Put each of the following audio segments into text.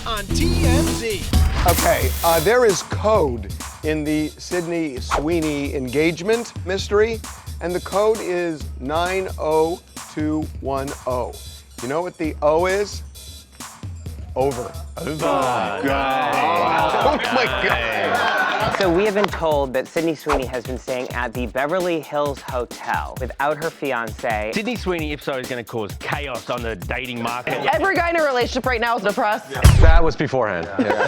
on TMZ. Okay, there is code in the Sydney Sweeney engagement mystery, and the code is 90210. You know what the O is? Over. Oh, God. Oh, my God. So we have been told that Sydney Sweeney has been staying at the Beverly Hills Hotel without her fiancé. Sydney Sweeney, if so, is going to cause chaos on the dating market. Every guy in a relationship right now is depressed. That was beforehand. Yeah.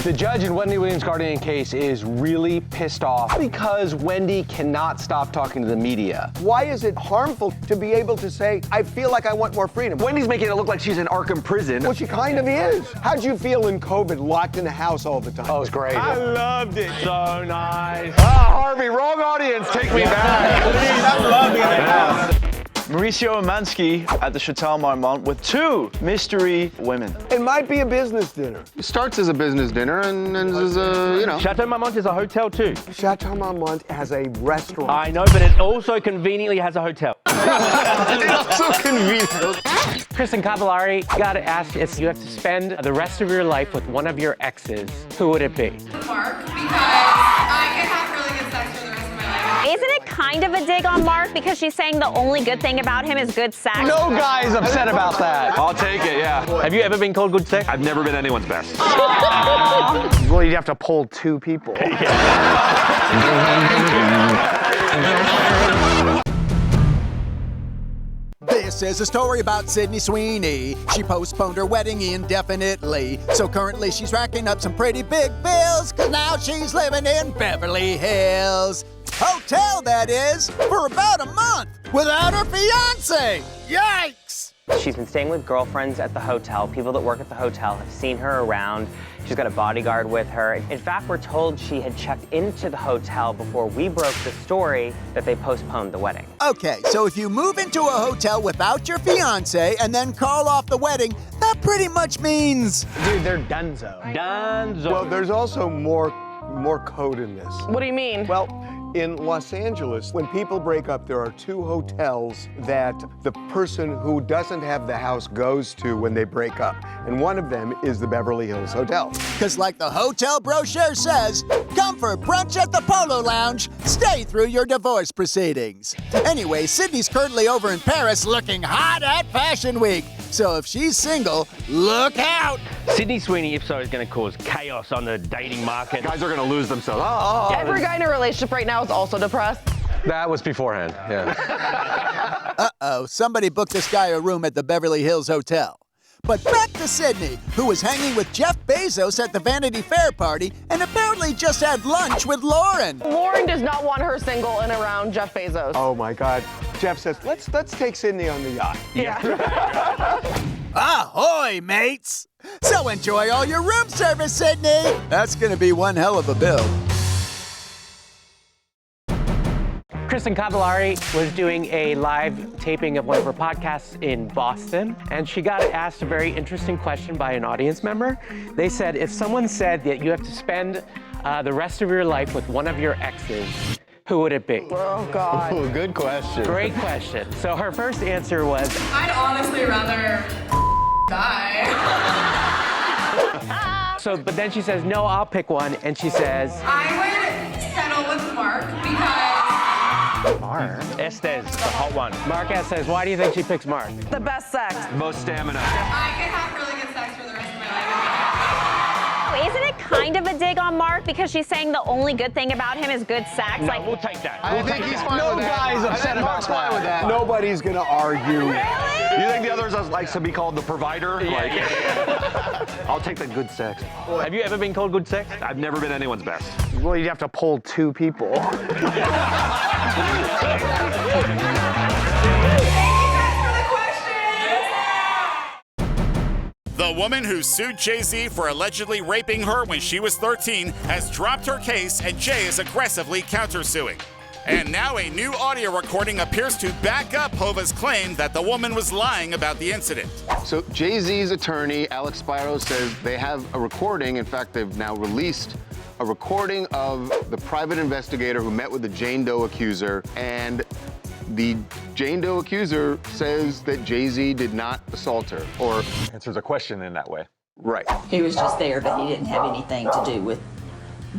The judge in Wendy Williams' guardian case is really pissed off because Wendy cannot stop talking to the media. Why is it harmful to be able to say, I feel like I want more freedom? Wendy's making it look like she's in Arkham prison. Well, she kind of is. How'd you feel in COVID, locked in the house all the time? Oh, it was great. I loved it. So nice. Harvey, wrong audience. Take me back. I love being in the house. Mauricio Umansky at the Chateau Marmont with 2 mystery women. It might be a business dinner. It starts as a business dinner and ends as a, you know. Chateau Marmont is a hotel too. Chateau Marmont has a restaurant. I know, but it also conveniently has a hotel. It's so convenient. Kristen Cavallari, gotta ask if you have to spend the rest of your life with one of your exes, who would it be? Mark, because I can have really good sex for the rest of my life. Isn't it kind of a dig on Mark because she's saying the only good thing about him is good sex? No guy is upset about that. I'll take it, yeah. Have you ever been called good sex? I've never been anyone's best. Well, you'd have to poll 2 people. This is a story about Sydney Sweeney. She postponed her wedding indefinitely. So currently she's racking up some pretty big bills, cause now she's living in Beverly Hills Hotel, that is, for about a month without her fiance. Yikes! She's been staying with girlfriends at the hotel. People that work at the hotel have seen her around. She's got a bodyguard with her. In fact, we're told she had checked into the hotel before we broke the story that they postponed the wedding. Okay, so if you move into a hotel without your fiance and then call off the wedding, that pretty much means... Dude, they're donezo. Dunzo. Well, there's also more code in this. What do you mean? Well, in Los Angeles, when people break up, there are 2 hotels that the person who doesn't have the house goes to when they break up. And one of them is the Beverly Hills Hotel. Because like the hotel brochure says, come for brunch at the Polo Lounge, stay through your divorce proceedings. Anyway, Sydney's currently over in Paris looking hot at Fashion Week. So if she's single, look out. Sydney Sweeney, if so, is going to cause chaos on the dating market. Guys are going to lose themselves. Every guy in a relationship right now is also depressed. That was beforehand. Yeah. Uh-oh, somebody booked this guy a room at the Beverly Hills Hotel. But back to Sydney, who was hanging with Jeff Bezos at the Vanity Fair party and apparently just had lunch with Lauren. Lauren does not want her single and around Jeff Bezos. Oh my God. Jeff says, let's take Sydney on the yacht. Ahoy, mates! So enjoy all your room service, Sydney. That's gonna be one hell of a bill. Kristen Cavallari was doing a live taping of one of her podcasts in Boston, and she got asked a very interesting question by an audience member. They said, if someone said that you have to spend the rest of your life with one of your exes, who would it be? Oh, God. Ooh, good question. Great question. So her first answer was, I'd honestly rather die. but then she says, no, I'll pick one, and she says, I would settle with Mark because Estes, the hot one. Mark says, why do you think she picks Mark? The best sex. Most stamina. I can have really good sex for the rest of my life. Isn't it kind of a dig on Mark because she's saying the only good thing about him is good sex? No, we'll take that. I think he's fine No with that. guy is upset about Mark's fine with that. Nobody's gonna argue. You think the others likes to be called the provider? I'll take the good sex. Have you ever been called good sex? I've never been anyone's best. Well, you'd have to poll 2 people. The woman who sued Jay-Z for allegedly raping her when she was 13 has dropped her case, and Jay is aggressively countersuing. And now a new audio recording appears to back up Hova's claim that the woman was lying about the incident. So Jay-Z's attorney, Alex Spiro, says they have a recording. In fact, they've now released a recording of the private investigator who met with the Jane Doe accuser. And the Jane Doe accuser says that Jay-Z did not assault her, or answers a question in that way. Right. He was just there, but he didn't have anything to do with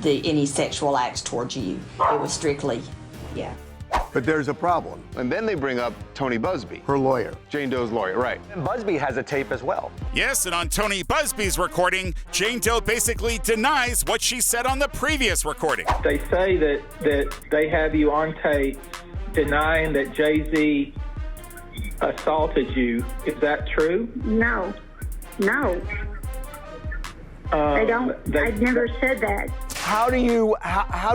any sexual acts towards you. It was strictly, yeah. But there's a problem. And then they bring up Tony Busby, Her lawyer. Jane Doe's lawyer, right. And Busby has a tape as well. Yes, and on Tony Busby's recording, Jane Doe basically denies what she said on the previous recording. They say that they have you on tape denying that Jay-Z assaulted you. Is that true? No. I don't. I've never said that. How do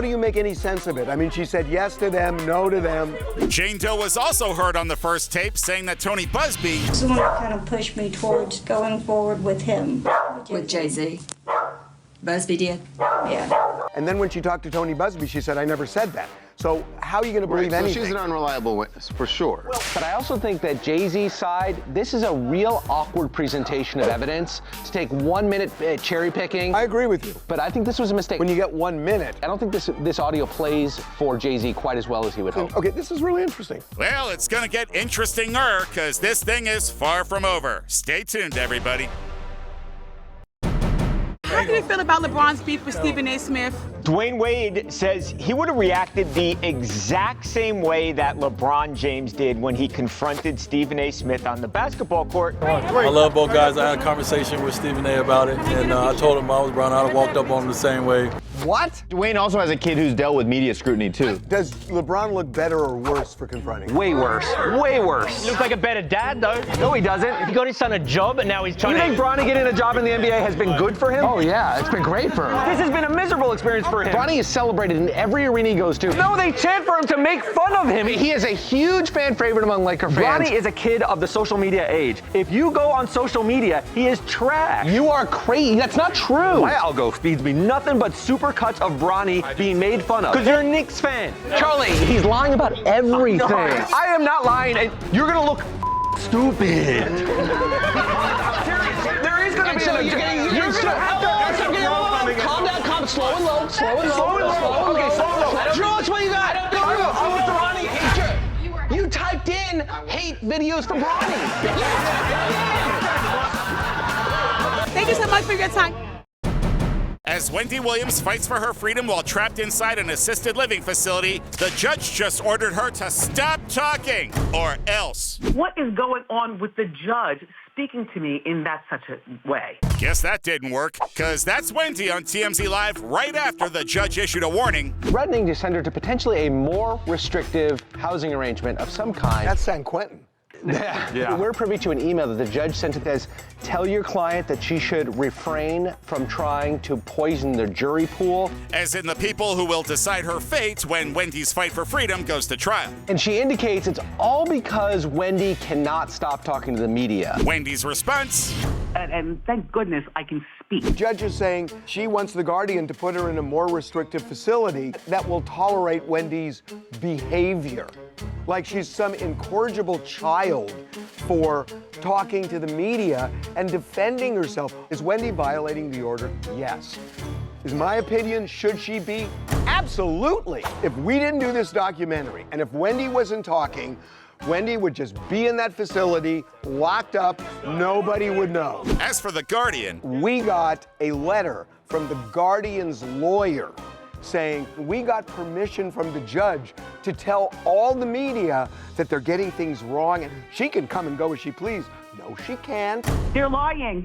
you make any sense of it? I mean, she said yes to them, no to them. Jane Doe was also heard on the first tape saying that Tony Busby This is one that kind of pushed me towards going forward with him. With Jay-Z. Busby did? Yeah. And then when she talked to Tony Busby, she said, I never said that. So how are you going to believe So anything? she's an unreliable witness, for sure. But I also think that Jay-Z's side, this is a real awkward presentation of evidence to take 1 minute cherry picking. I agree with you. But I think this was a mistake. When you get 1 minute. I don't think this audio plays for Jay-Z quite as well as he would hope. Okay, this is really interesting. Well, it's gonna get interestinger, because this thing is far from over. Stay tuned, everybody. How do you feel about LeBron's beef with Stephen A. Smith? Dwyane Wade says he would have reacted the exact same way that LeBron James did when he confronted Stephen A. Smith on the basketball court. I love both guys. I had a conversation with Stephen A. about it, and I told him I was Brown. I'd have walked up on him the same way. What? Dwyane also has a kid who's dealt with media scrutiny, too. Does LeBron look better or worse for confronting? Way worse. Way worse. He looks like a better dad, though. No, he doesn't. He got his son a job, and now he's trying You to... think Bronny getting a job in the NBA has been good for him? Oh, yeah. It's been great for him. This has been a miserable experience for him. Bronny is celebrated in every arena he goes to. No, they chant for him to make fun of him. He is a huge fan favorite among Laker fans. Bronny is a kid of the social media age. If you go on social media, he is trash. You are crazy. That's not true. My algo feeds me nothing but super cuts of Bronny being made fun of. Because you're a Knicks fan. Charlie, he's lying about everything. I am not lying, and you're gonna look stupid. There is gonna be you're gonna have to calm down, slow and low. Okay, slow and low. Drew, that's what you got. You typed in hate videos from Bronny. Thank you so much for your time. As Wendy Williams fights for her freedom while trapped inside an assisted living facility, the judge just ordered her to stop talking, or else. What is going on with the judge speaking to me in that such a way? Guess that didn't work, because that's Wendy on TMZ Live right after the judge issued a warning. Threatening to send her to potentially a more restrictive housing arrangement of some kind. That's San Quentin. Yeah. We're privy to an email that the judge sent that says, tell your client that she should refrain from trying to poison the jury pool. As in the people who will decide her fate when Wendy's fight for freedom goes to trial. And she indicates it's all because Wendy cannot stop talking to the media. Wendy's response? And thank goodness I can speak. The judge is saying she wants the Guardian to put her in a more restrictive facility that will tolerate Wendy's behavior. Like she's some incorrigible child for talking to the media and defending herself. Is Wendy violating the order? Yes. Is my opinion, should she be? Absolutely. If we didn't do this documentary and if Wendy wasn't talking, Wendy would just be in that facility, locked up, nobody would know. As for the Guardian, we got a letter from the Guardian's lawyer saying we got permission from the judge to tell all the media that they're getting things wrong and she can come and go as she please. No, she can't. They're lying.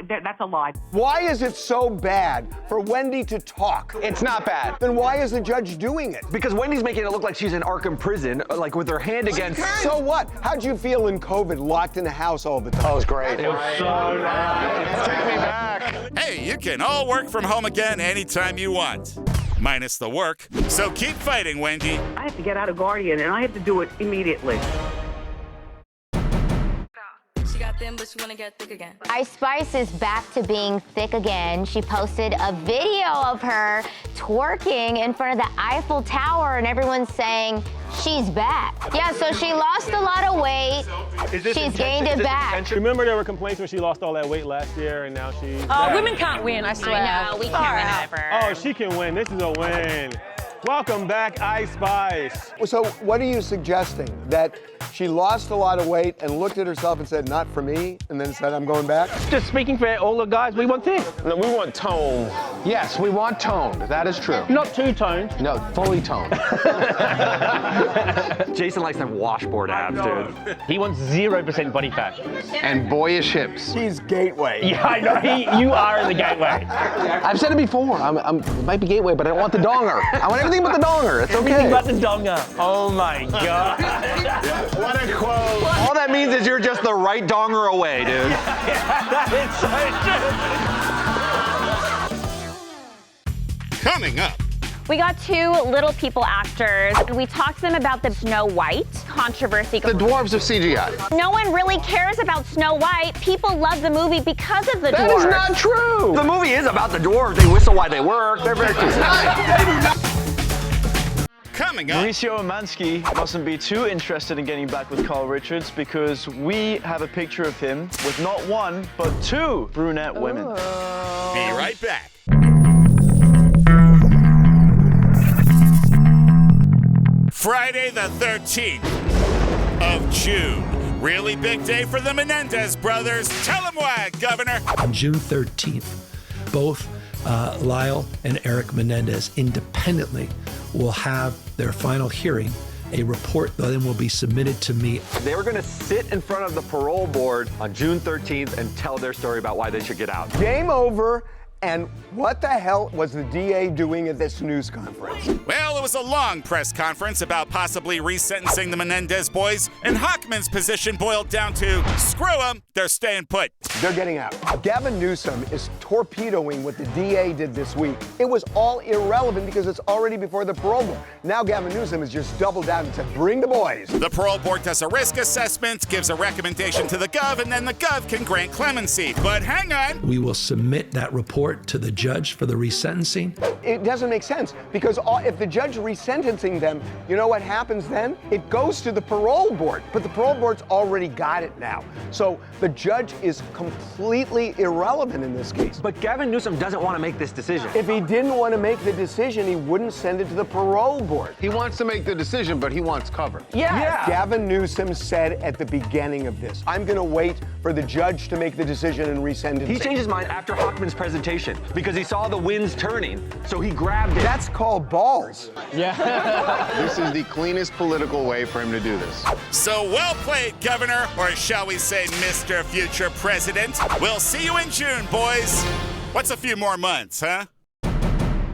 That's a lie. Why is it so bad for Wendy to talk? It's not bad. Then why is the judge doing it? Because Wendy's making it look like she's in Arkham prison, like with her hand against... So what? How'd you feel in COVID, locked in the house all the time? That was great. It was so nice. Take me back. Hey, you can all work from home again anytime you want. Minus the work. So keep fighting, Wendy. I have to get out of Guardian, and I have to do it immediately. She got thin, but she wanna get thick again. Ice Spice is back to being thick again. She posted a video of her twerking in front of the Eiffel Tower, and everyone's saying she's back. Yeah, so she lost a lot of weight. She's gained it back. Remember there were complaints when she lost all that weight last year, and now she's Women can't win, I swear. I know, we can't win ever. Oh, she can win. This is a win. Welcome back, Ice Spice. So what are you suggesting? That she lost a lot of weight and looked at herself and said, not for me, and then said, I'm going back? Just speaking for all the guys, we want thick. No, we want tone. Yes, we want toned. That is true. Not too toned. No, fully toned. Jason likes them washboard abs, dude. He wants 0% body fat. And boyish hips. He's gateway. Yeah, I know. You are in the gateway. I've said it before. It might be gateway, but I don't want the donger. I want everything but the donger. It's okay. Everything but the donger. Oh my God. What a quote. All that means is you're just the right donger away, dude. It's so true. Coming up. We got two Little People actors, and we talked to them about the Snow White controversy. The dwarves of CGI. No one really cares about Snow White. People love the movie because of the dwarves. That is not true. The movie is about the dwarves. They whistle while they work. They're very cute. Coming up. Mauricio Umansky mustn't be too interested in getting back with Carl Richards because we have a picture of him with not one, but two brunette women. Be right back. Friday the 13th of June. Really big day for the Menendez brothers. Tell them why, Governor. On June 13th, both Lyle and Eric Menendez independently will have their final hearing. A report then will be submitted to me. They were going to sit in front of the parole board on June 13th and tell their story about why they should get out. Game over. And what the hell was the DA doing at this news conference? Well, it was a long press conference about possibly resentencing the Menendez boys, and Hochman's position boiled down to, screw them, they're staying put. They're getting out. Gavin Newsom is torpedoing what the DA did this week. It was all irrelevant because it's already before the parole board. Now Gavin Newsom has just doubled down and said, bring the boys. The parole board does a risk assessment, gives a recommendation to the Gov, and then the Gov can grant clemency. But hang on. We will submit that report to the judge for the resentencing. It doesn't make sense because if the judge resentencing them, you know what happens then? It goes to the parole board, but the parole board's already got it now. So the judge is completely irrelevant in this case. But Gavin Newsom doesn't want to make this decision. If he didn't want to make the decision, he wouldn't send it to the parole board. He wants to make the decision, but he wants cover. Yeah. Gavin Newsom said at the beginning of this, I'm going to wait for the judge to make the decision and resend it. He changed his mind after Hochman's presentation because he saw the winds turning, so he grabbed it. That's called balls. Yeah. This is the cleanest political way for him to do this. So well played, Governor, or shall we say Mr. Future President. We'll see you in June, boys. What's a few more months, huh?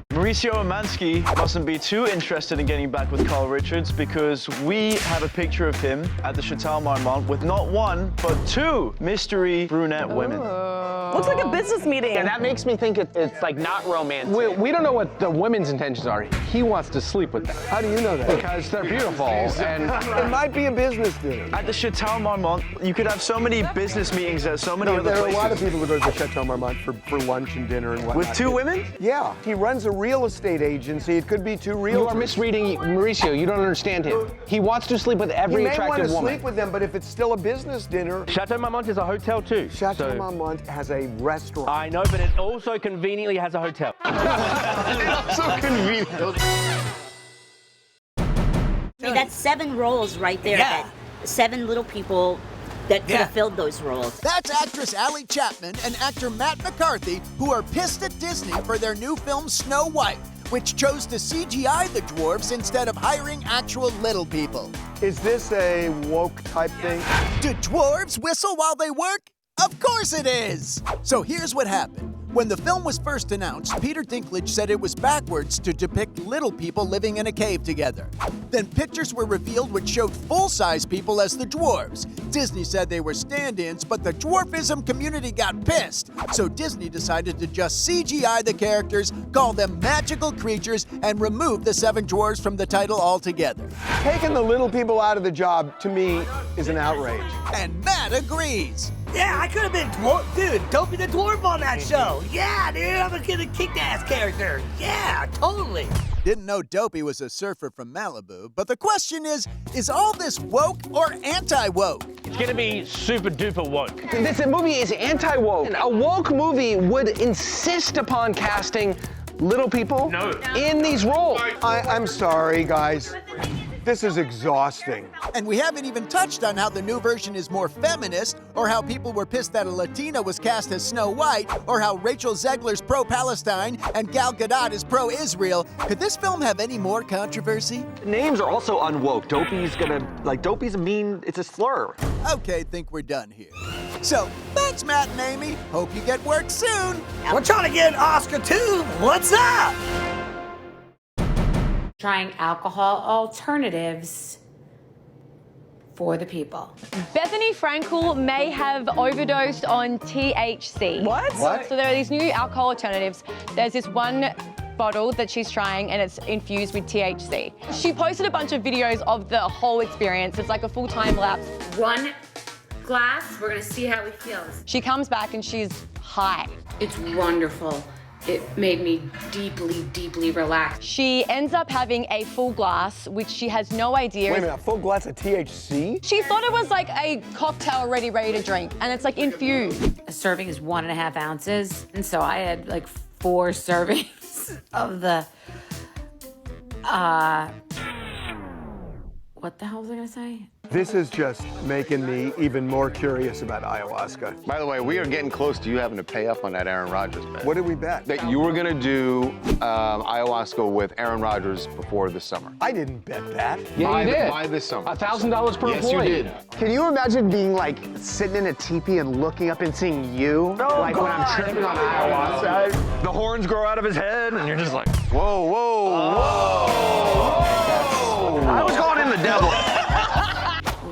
Mauricio Umansky mustn't be too interested in getting back with Carl Richards because we have a picture of him at the Chateau Marmont with not one, but two mystery brunette women. Looks like a business meeting. Yeah, that makes me think it's like not romantic. We don't know what the women's intentions are. He wants to sleep with them. How do you know that? Because they're beautiful. And it might be a business dinner. At the Chateau Marmont, you could have so many business meetings at so many other there places. are a lot of people who go to the Chateau Marmont for lunch and dinner and whatnot. With two women? Yeah. He runs a real estate agency. It could be two real. You are misreading Mauricio. You don't understand him. He wants to sleep with every attractive woman. He may want to sleep with them, but if it's still a business dinner. Chateau Marmont is a hotel too. Chateau Marmont has a restaurant. I know, but it also conveniently has a hotel. So convenient. That's 7 roles right there. Yeah. 7 little people that could have filled those roles. That's actress Allie Chapman and actor Matt McCarthy, who are pissed at Disney for their new film Snow White, which chose to CGI the dwarves instead of hiring actual little people. Is this a woke type thing? Do dwarves whistle while they work? Of course it is! So here's what happened. When the film was first announced, Peter Dinklage said it was backwards to depict little people living in a cave together. Then pictures were revealed which showed full-size people as the dwarves. Disney said they were stand-ins, but the dwarfism community got pissed. So Disney decided to just CGI the characters, call them magical creatures, and remove the 7 dwarves from the title altogether. Taking the little people out of the job, to me, is an outrage. And Matt agrees. Yeah, I could have been dude, Dopey the Dwarf on that show. Yeah, dude, I'm a kick-ass character. Yeah, totally. Didn't know Dopey was a surfer from Malibu, but the question is all this woke or anti-woke? It's gonna be super duper woke. This movie is anti-woke. A woke movie would insist upon casting little people in these roles. I'm sorry, guys. This is exhausting. And we haven't even touched on how the new version is more feminist, or how people were pissed that a Latina was cast as Snow White, or how Rachel Zegler's pro-Palestine and Gal Gadot is pro-Israel. Could this film have any more controversy? Names are also unwoke. Dopey's Dopey's it's a slur. Okay, think we're done here. So, thanks, Matt and Amy. Hope you get work soon. We're trying to get an Oscar too. What's up? Trying alcohol alternatives for the people. Bethenny Frankel may have overdosed on THC. What? So there are these new alcohol alternatives. There's this one bottle that she's trying and it's infused with THC. She posted a bunch of videos of the whole experience. It's like a full time lapse. One glass, we're gonna see how he feels. She comes back and she's high. It's wonderful. It made me deeply, deeply relaxed. She ends up having a full glass, which she has no idea. Wait a minute, a full glass of THC? She thought it was like a cocktail ready to drink, and it's like infused. A serving is 1.5 ounces, and so I had like 4 servings of the, what the hell was I gonna say? This is just making me even more curious about ayahuasca. By the way, we are getting close to you having to pay up on that Aaron Rodgers bet. What did we bet? That you were gonna do ayahuasca with Aaron Rodgers before this summer. I didn't bet that. Yeah, you did. By this summer. $1,000 per yes, employee. Yes, you did. Can you imagine being like sitting in a teepee and looking up and seeing you? Like when I'm tripping on ayahuasca. The horns grow out of his head, and you're just like, whoa, whoa, whoa. I was calling him the devil.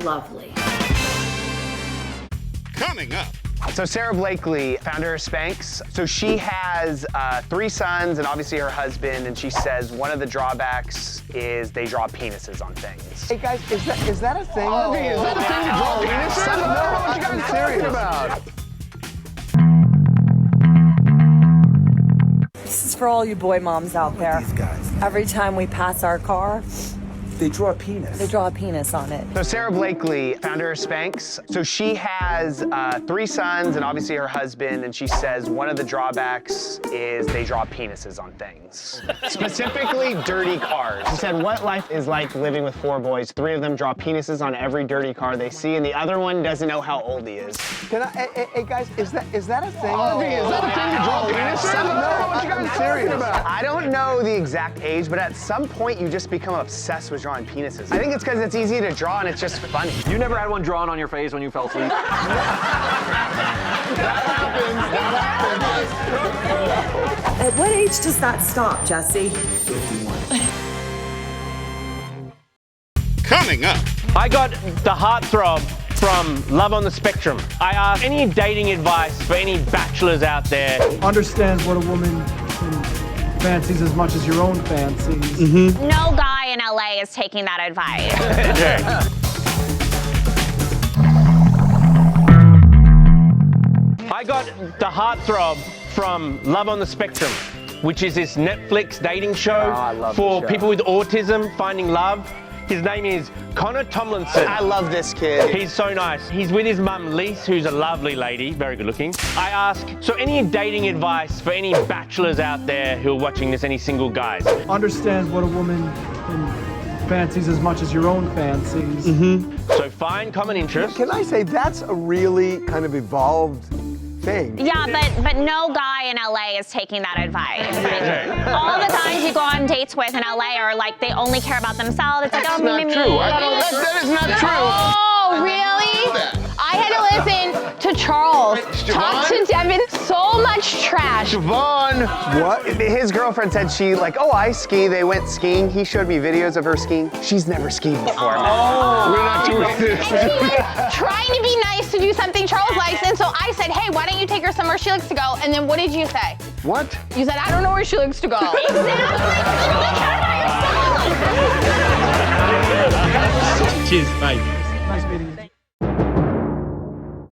Lovely. Coming up. So Sarah Blakely, founder of Spanx. So she has 3 sons and obviously her husband, and she says one of the drawbacks is they draw penises on things. Hey guys, is that a thing? Oh, is that a thing to draw penises? I don't know what you guys are talking about. This is for all you boy moms out there. These guys. Every time we pass our car, They draw a penis. they draw a penis on it. So Sarah Blakely, founder of Spanx. So she has 3 sons and obviously her husband, and she says one of the drawbacks is they draw penises on things. Specifically dirty cars. She said what life is like living with 4 boys. 3 of them draw penises on every dirty car they see, and the other one doesn't know how old he is. Can I, hey guys, is that a thing? Is that a thing to draw penises? I don't know what you guys are talking about. I don't know the exact age, but at some point you just become obsessed with drawing penises. I think it's because it's easy to draw and it's just funny. You never had one drawn on your face when you fell asleep? That happens. At what age does that stop, Jesse? 51. Coming up. I got the heartthrob from Love on the Spectrum. I asked any dating advice for any bachelors out there. Understands what a woman fancies as much as your own fancies. No guy in LA is taking that advice. I got the heartthrob from Love on the Spectrum, which is this Netflix dating show for people with autism finding love. His name is Connor Tomlinson. I love this kid. He's so nice. He's with his mum, Lise, who's a lovely lady, very good looking. I ask, so any dating advice for any bachelors out there who are watching this, any single guys? Understands what a woman fancies as much as your own fancies. So find common interests. Can I say that's a really kind of evolved thing? Yeah, but no guy in LA is taking that advice. All the guys you go on dates with in LA are like, they only care about themselves. It's like, oh, That's not true. That is not true. Oh, really? I had to listen to Charles talk to Devin so much trash. Siobhan. What? His girlfriend said she I ski. They went skiing. He showed me videos of her skiing. She's never skied before. We're not doing this. And she was trying to be nice to do something Charles likes, and so I said, hey, why don't you take her somewhere she likes to go? And then what did you say? What? You said, I don't know where she likes to go. Cheers, bye. Nice meeting you.